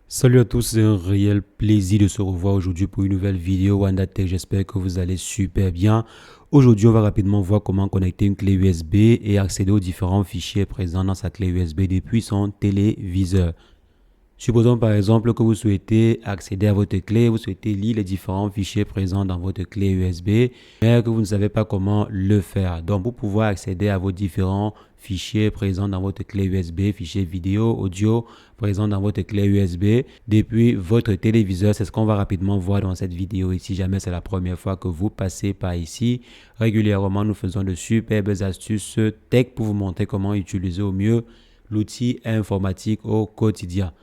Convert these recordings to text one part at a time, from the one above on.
Salut à tous, c'est un réel plaisir de se revoir aujourd'hui pour une nouvelle vidéo WandaTech. J'espère que vous allez super bien. Aujourd'hui, on va rapidement voir comment connecter une clé USB et accéder aux différents fichiers présents dans sa clé USB depuis son téléviseur. Supposons par exemple que vous souhaitez accéder à votre clé, vous souhaitez lire les différents fichiers présents dans votre clé USB, mais que vous ne savez pas comment le faire. Donc, pour pouvoir accéder à vos différents fichiers présents dans votre clé USB, fichiers vidéo, audio présents dans votre clé USB depuis votre téléviseur, c'est ce qu'on va rapidement voir dans cette vidéo. Et si jamais c'est la première fois que vous passez par ici, régulièrement nous faisons de superbes astuces tech pour vous montrer comment utiliser au mieux l'outil informatique au quotidien.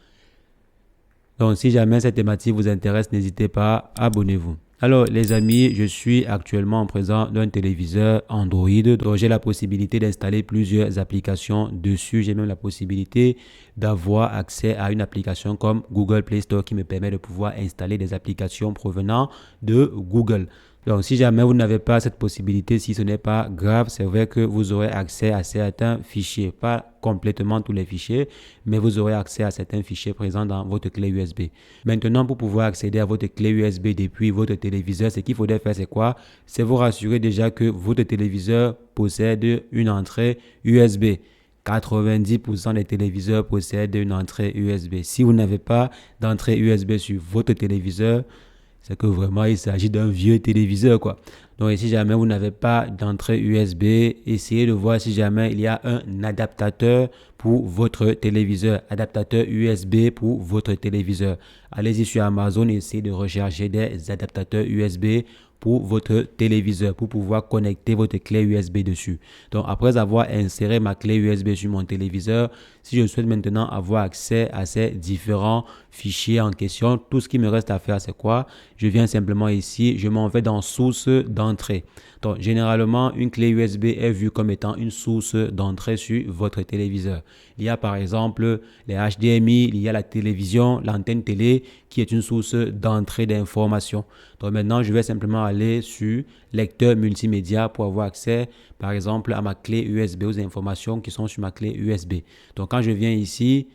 Donc, si jamais cette thématique vous intéresse, n'hésitez pas, abonnez-vous. Alors, les amis, je suis actuellement en présence d'un téléviseur Android. Donc, j'ai la possibilité d'installer plusieurs applications dessus. J'ai même la possibilité d'avoir accès à une application comme Google Play Store qui me permet de pouvoir installer des applications provenant de Google. Donc, si jamais vous n'avez pas cette possibilité, si ce n'est pas grave, c'est vrai que vous aurez accès à certains fichiers, pas complètement tous les fichiers, mais vous aurez accès à certains fichiers présents dans votre clé USB. Maintenant, pour pouvoir accéder à votre clé USB depuis votre téléviseur, ce qu'il faudrait faire, c'est quoi? C'est vous rassurer déjà que votre téléviseur possède une entrée USB. 90% des téléviseurs possèdent une entrée USB. Si vous n'avez pas d'entrée USB sur votre téléviseur, c'est que vraiment il s'agit d'un vieux téléviseur quoi. Donc si jamais vous n'avez pas d'entrée USB, essayez de voir si jamais il y a un adaptateur pour votre téléviseur, adaptateur USB pour votre téléviseur. Allez-y sur Amazon et essayez de rechercher des adaptateurs USB pour votre téléviseur pour pouvoir connecter votre clé USB dessus. Donc après avoir inséré ma clé USB sur mon téléviseur, si je souhaite maintenant avoir accès à ces différents fichiers en question, tout ce qui me reste à faire c'est quoi? Je viens simplement ici, je m'en vais dans source d'entrée. Donc généralement une clé USB est vue comme étant une source d'entrée sur votre téléviseur. Il y a par exemple les HDMI, il y a la télévision, l'antenne télé qui est une source d'entrée d'information. Donc maintenant, je vais simplement aller sur lecteur multimédia pour avoir accès, par exemple, à ma clé USB, aux informations qui sont sur ma clé USB. Donc quand je viens ici,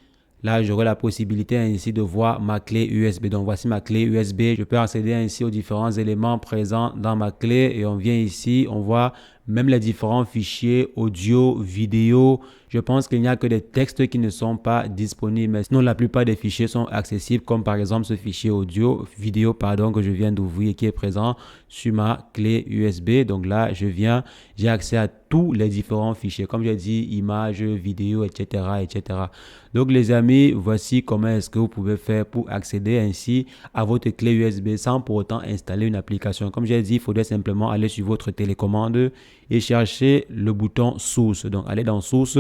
là, j'aurai la possibilité ainsi de voir ma clé USB. Donc, voici ma clé USB. Je peux accéder ainsi aux différents éléments présents dans ma clé. Et on vient ici, on voit même les différents fichiers audio, vidéo. Je pense qu'il n'y a que des textes qui ne sont pas disponibles. Mais sinon, la plupart des fichiers sont accessibles, comme par exemple ce fichier vidéo, que je viens d'ouvrir et qui est présent sur ma clé USB. Donc là, j'ai accès à tous les différents fichiers. Comme je dis, images, vidéos, etc., etc. Donc les amis, voici comment est-ce que vous pouvez faire pour accéder ainsi à votre clé USB sans pour autant installer une application. Comme j'ai dit, il faudrait simplement aller sur votre télécommande et chercher le bouton source. Donc allez dans source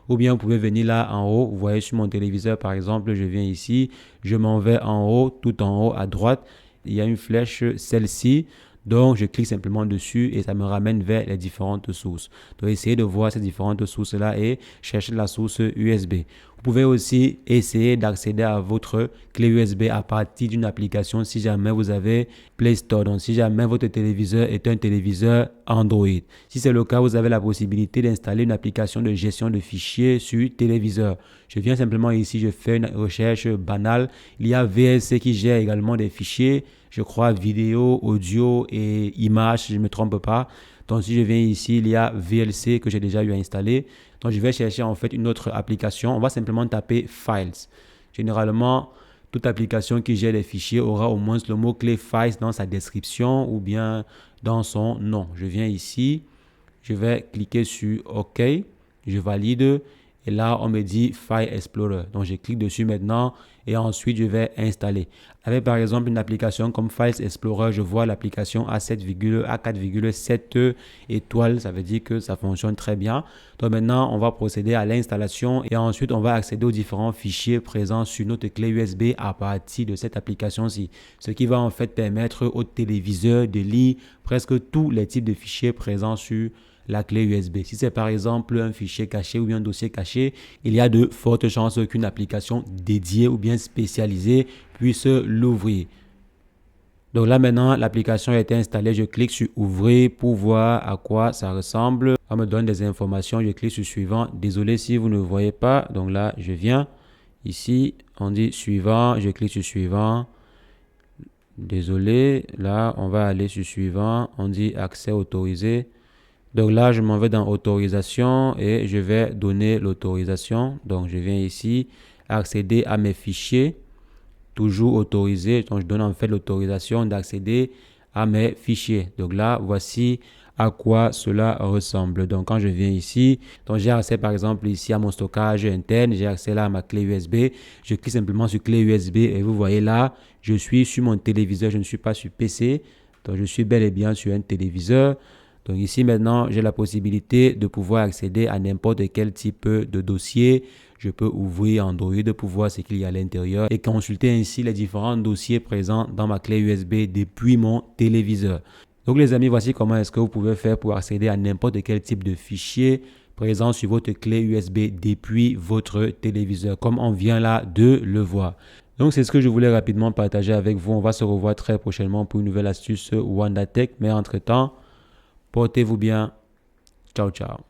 ou bien vous pouvez venir là en haut. Vous voyez sur mon téléviseur par exemple, je viens ici, je m'en vais en haut, tout en haut à droite. Il y a une flèche, celle-ci. Donc, je clique simplement dessus et ça me ramène vers les différentes sources. Donc, essayez de voir ces différentes sources-là et chercher la source USB. Vous pouvez aussi essayer d'accéder à votre clé USB à partir d'une application si jamais vous avez Play Store. Donc, si jamais votre téléviseur est un téléviseur Android. Si c'est le cas, vous avez la possibilité d'installer une application de gestion de fichiers sur téléviseur. Je viens simplement ici, je fais une recherche banale. Il y a VLC qui gère également des fichiers. Je crois vidéo, audio et images, si je ne me trompe pas. Donc, si je viens ici, il y a VLC que j'ai déjà eu à installer. Donc, je vais chercher en fait une autre application. On va simplement taper Files. Généralement, toute application qui gère les fichiers aura au moins le mot-clé Files dans sa description ou bien dans son nom. Je viens ici, je vais cliquer sur OK, je valide. Et là, on me dit File Explorer. Donc, je clique dessus maintenant et ensuite, je vais installer. Avec par exemple une application comme Files Explorer, je vois l'application à 4,7 étoiles. Ça veut dire que ça fonctionne très bien. Donc, maintenant, on va procéder à l'installation et ensuite, on va accéder aux différents fichiers présents sur notre clé USB à partir de cette application-ci. Ce qui va en fait permettre au téléviseur de lire presque tous les types de fichiers présents sur la clé USB. Si c'est par exemple un fichier caché ou bien un dossier caché, il y a de fortes chances qu'une application dédiée ou bien spécialisée puisse l'ouvrir. Donc là maintenant, l'application a été installée. Je clique sur ouvrir pour voir à quoi ça ressemble. On me donne des informations. Je clique sur suivant. Désolé si vous ne voyez pas. Donc là, je viens ici. on dit suivant, je clique sur suivant. Désolé, là, on va aller sur suivant, on dit accès autorisé. Donc là, je m'en vais dans autorisation et je vais donner l'autorisation. Donc, je viens ici, accéder à mes fichiers, toujours autorisé. Donc, je donne en fait l'autorisation d'accéder à mes fichiers. Donc là, voici à quoi cela ressemble. Donc, quand je viens ici, donc j'ai accès par exemple ici à mon stockage interne, j'ai accès là à ma clé USB. Je clique simplement sur clé USB et vous voyez là, je suis sur mon téléviseur, je ne suis pas sur PC. Donc, je suis bel et bien sur un téléviseur. Donc ici maintenant, j'ai la possibilité de pouvoir accéder à n'importe quel type de dossier. Je peux ouvrir Android pour voir ce qu'il y a à l'intérieur et consulter ainsi les différents dossiers présents dans ma clé USB depuis mon téléviseur. Donc les amis, voici comment est-ce que vous pouvez faire pour accéder à n'importe quel type de fichier présent sur votre clé USB depuis votre téléviseur, comme on vient là de le voir. Donc c'est ce que je voulais rapidement partager avec vous. On va se revoir très prochainement pour une nouvelle astuce WandaTech. Mais entre-temps, portez-vous bien. Ciao, ciao.